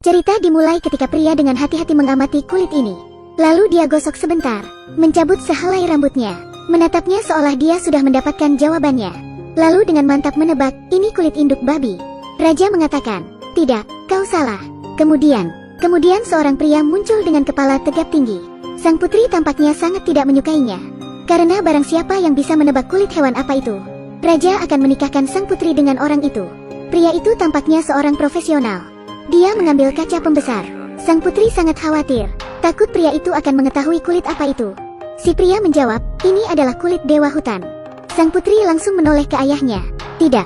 Cerita dimulai ketika pria dengan hati-hati mengamati kulit ini. Lalu dia gosok sebentar, mencabut sehelai rambutnya, menatapnya seolah dia sudah mendapatkan jawabannya. Lalu dengan mantap menebak, ini kulit induk babi. Raja mengatakan, tidak, kau salah. Kemudian seorang pria muncul dengan kepala tegap tinggi. Sang putri tampaknya sangat tidak menyukainya. Karena barang siapa yang bisa menebak kulit hewan apa itu, raja akan menikahkan sang putri dengan orang itu. Pria itu tampaknya seorang profesional. Dia mengambil kaca pembesar. Sang putri sangat khawatir, takut pria itu akan mengetahui kulit apa itu. Si pria menjawab, ini adalah kulit dewa hutan. Sang putri langsung menoleh ke ayahnya. Tidak.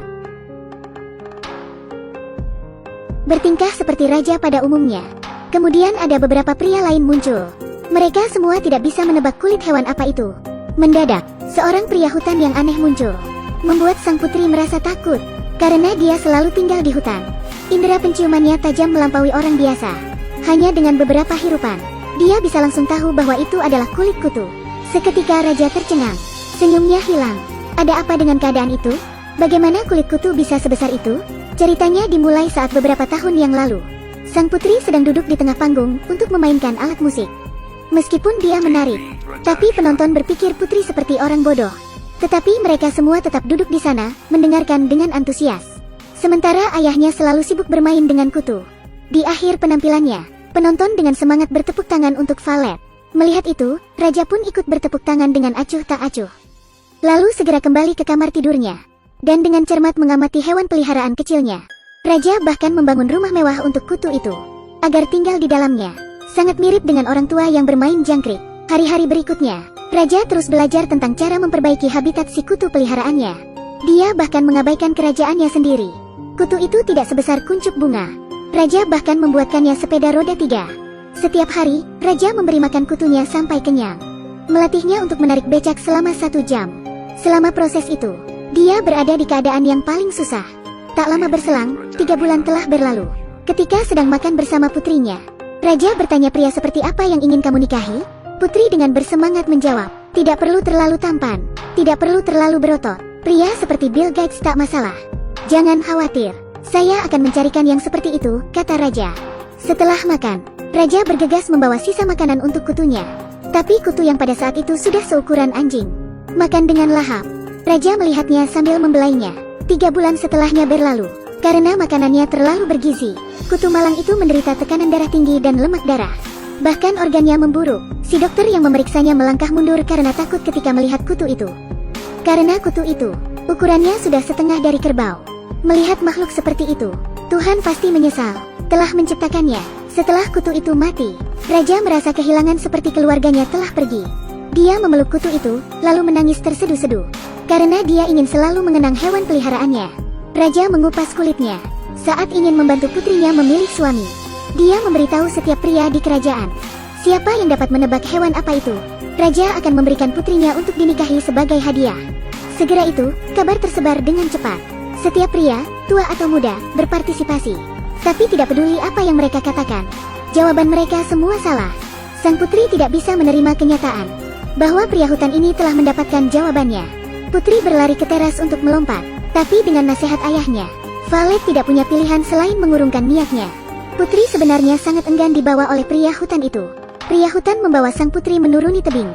Bertingkah seperti raja pada umumnya. Kemudian ada beberapa pria lain muncul. Mereka semua tidak bisa menebak kulit hewan apa itu. Mendadak, seorang pria hutan yang aneh muncul, membuat sang putri merasa takut, karena dia selalu tinggal di hutan. Indera penciumannya tajam melampaui orang biasa. Hanya dengan beberapa hirupan, dia bisa langsung tahu bahwa itu adalah kulit kutu. Seketika raja tercengang, senyumnya hilang. Ada apa dengan keadaan itu? Bagaimana kulit kutu bisa sebesar itu? Ceritanya dimulai saat beberapa tahun yang lalu. Sang putri sedang duduk di tengah panggung untuk memainkan alat musik. Meskipun dia menarik, tapi penonton berpikir putri seperti orang bodoh. Tetapi mereka semua tetap duduk di sana, mendengarkan dengan antusias. Sementara ayahnya selalu sibuk bermain dengan kutu. Di akhir penampilannya, penonton dengan semangat bertepuk tangan untuk Valet. Melihat itu, raja pun ikut bertepuk tangan dengan acuh tak acuh. Lalu segera kembali ke kamar tidurnya. Dan dengan cermat mengamati hewan peliharaan kecilnya. Raja bahkan membangun rumah mewah untuk kutu itu, agar tinggal di dalamnya. Sangat mirip dengan orang tua yang bermain jangkrik. Hari-hari berikutnya, raja terus belajar tentang cara memperbaiki habitat si kutu peliharaannya. Dia bahkan mengabaikan kerajaannya sendiri. Kutu itu tidak sebesar kuncup bunga. Raja bahkan membuatkannya sepeda roda 3. Setiap hari, raja memberi makan kutunya sampai kenyang. Melatihnya untuk menarik becak selama 1 jam. Selama proses itu, dia berada di keadaan yang paling susah. Tak lama berselang, 3 bulan telah berlalu. Ketika sedang makan bersama putrinya, raja bertanya, pria seperti apa yang ingin kamu nikahi? Putri dengan bersemangat menjawab, tidak perlu terlalu tampan, tidak perlu terlalu berotot. Pria seperti Bill Gates tak masalah. Jangan khawatir, saya akan mencarikan yang seperti itu, kata raja. Setelah makan, raja bergegas membawa sisa makanan untuk kutunya. Tapi kutu yang pada saat itu sudah seukuran anjing. Makan dengan lahap. Raja melihatnya sambil membelainya. 3 bulan setelahnya berlalu. Karena makanannya terlalu bergizi, kutu malang itu menderita tekanan darah tinggi dan lemak darah. Bahkan organnya memburuk. Si dokter yang memeriksanya melangkah mundur karena takut ketika melihat kutu itu. Karena kutu itu, ukurannya sudah setengah dari kerbau. Melihat makhluk seperti itu, Tuhan pasti menyesal telah menciptakannya. Setelah kutu itu mati, raja merasa kehilangan seperti keluarganya telah pergi. Dia memeluk kutu itu, lalu menangis terseduh-seduh. Karena dia ingin selalu mengenang hewan peliharaannya. Raja mengupas kulitnya saat ingin membantu putrinya memilih suami. Dia memberitahu setiap pria di kerajaan, siapa yang dapat menebak hewan apa itu, raja akan memberikan putrinya untuk dinikahi sebagai hadiah. Segera itu, kabar tersebar dengan cepat. Setiap pria, tua atau muda, berpartisipasi. Tapi tidak peduli apa yang mereka katakan, jawaban mereka semua salah. Sang putri tidak bisa menerima kenyataan bahwa pria hutan ini telah mendapatkan jawabannya. Putri berlari ke teras untuk melompat, tapi dengan nasihat ayahnya, Valet tidak punya pilihan selain mengurungkan niatnya. Putri sebenarnya sangat enggan dibawa oleh pria hutan itu. Pria hutan membawa sang putri menuruni tebing.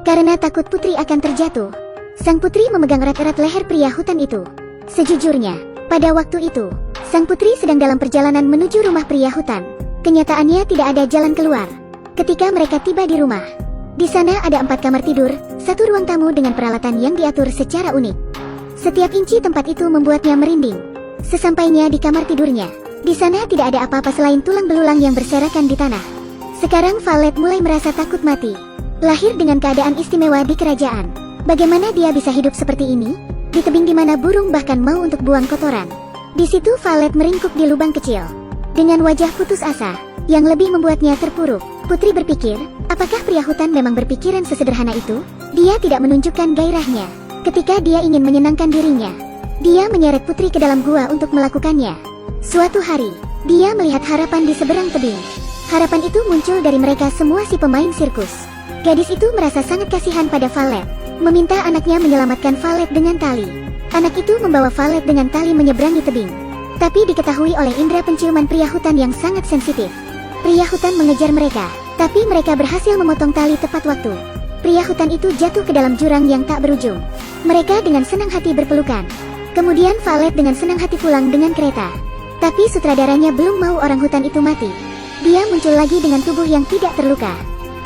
Karena takut putri akan terjatuh, sang putri memegang erat-erat leher pria hutan itu. Sejujurnya, pada waktu itu, sang putri sedang dalam perjalanan menuju rumah pria hutan. Kenyataannya tidak ada jalan keluar. Ketika mereka tiba di rumah, di sana ada 4 kamar tidur, 1 ruang tamu dengan peralatan yang diatur secara unik. Setiap inci tempat itu membuatnya merinding. Sesampainya di kamar tidurnya, di sana tidak ada apa-apa selain tulang belulang yang berserakan di tanah. Sekarang Valet mulai merasa takut mati. Lahir dengan keadaan istimewa di kerajaan, bagaimana dia bisa hidup seperti ini? Di tebing di mana burung bahkan mau untuk buang kotoran. Di situ Valet meringkuk di lubang kecil, dengan wajah putus asa, yang lebih membuatnya terpuruk. Putri berpikir, apakah pria hutan memang berpikiran sesederhana itu? Dia tidak menunjukkan gairahnya. Ketika dia ingin menyenangkan dirinya, dia menyeret putri ke dalam gua untuk melakukannya. Suatu hari, dia melihat harapan di seberang tebing. Harapan itu muncul dari mereka semua si pemain sirkus. Gadis itu merasa sangat kasihan pada Valet, meminta anaknya menyelamatkan Valet dengan tali. Anak itu membawa Valet dengan tali menyeberangi tebing. Tapi diketahui oleh indera penciuman pria hutan yang sangat sensitif. Pria hutan mengejar mereka, tapi mereka berhasil memotong tali tepat waktu. Pria hutan itu jatuh ke dalam jurang yang tak berujung. Mereka dengan senang hati berpelukan. Kemudian Valet dengan senang hati pulang dengan kereta. Tapi sutradaranya belum mau orang hutan itu mati. Dia muncul lagi dengan tubuh yang tidak terluka.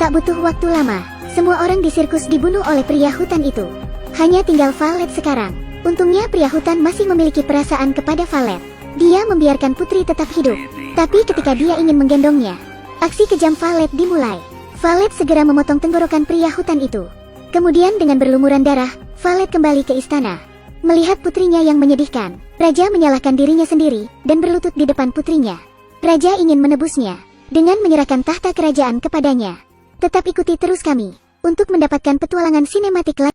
Tak butuh waktu lama, semua orang di sirkus dibunuh oleh pria hutan itu. Hanya tinggal Valet sekarang. Untungnya pria hutan masih memiliki perasaan kepada Valet. Dia membiarkan putri tetap hidup. Tapi ketika dia ingin menggendongnya, aksi kejam Valet dimulai. Valet segera memotong tenggorokan pria hutan itu. Kemudian dengan berlumuran darah, Valet kembali ke istana. Melihat putrinya yang menyedihkan, Raja menyalahkan dirinya sendiri dan berlutut di depan putrinya. Raja ingin menebusnya dengan menyerahkan tahta kerajaan kepadanya. Tetap ikuti terus kami untuk mendapatkan petualangan sinematik lain.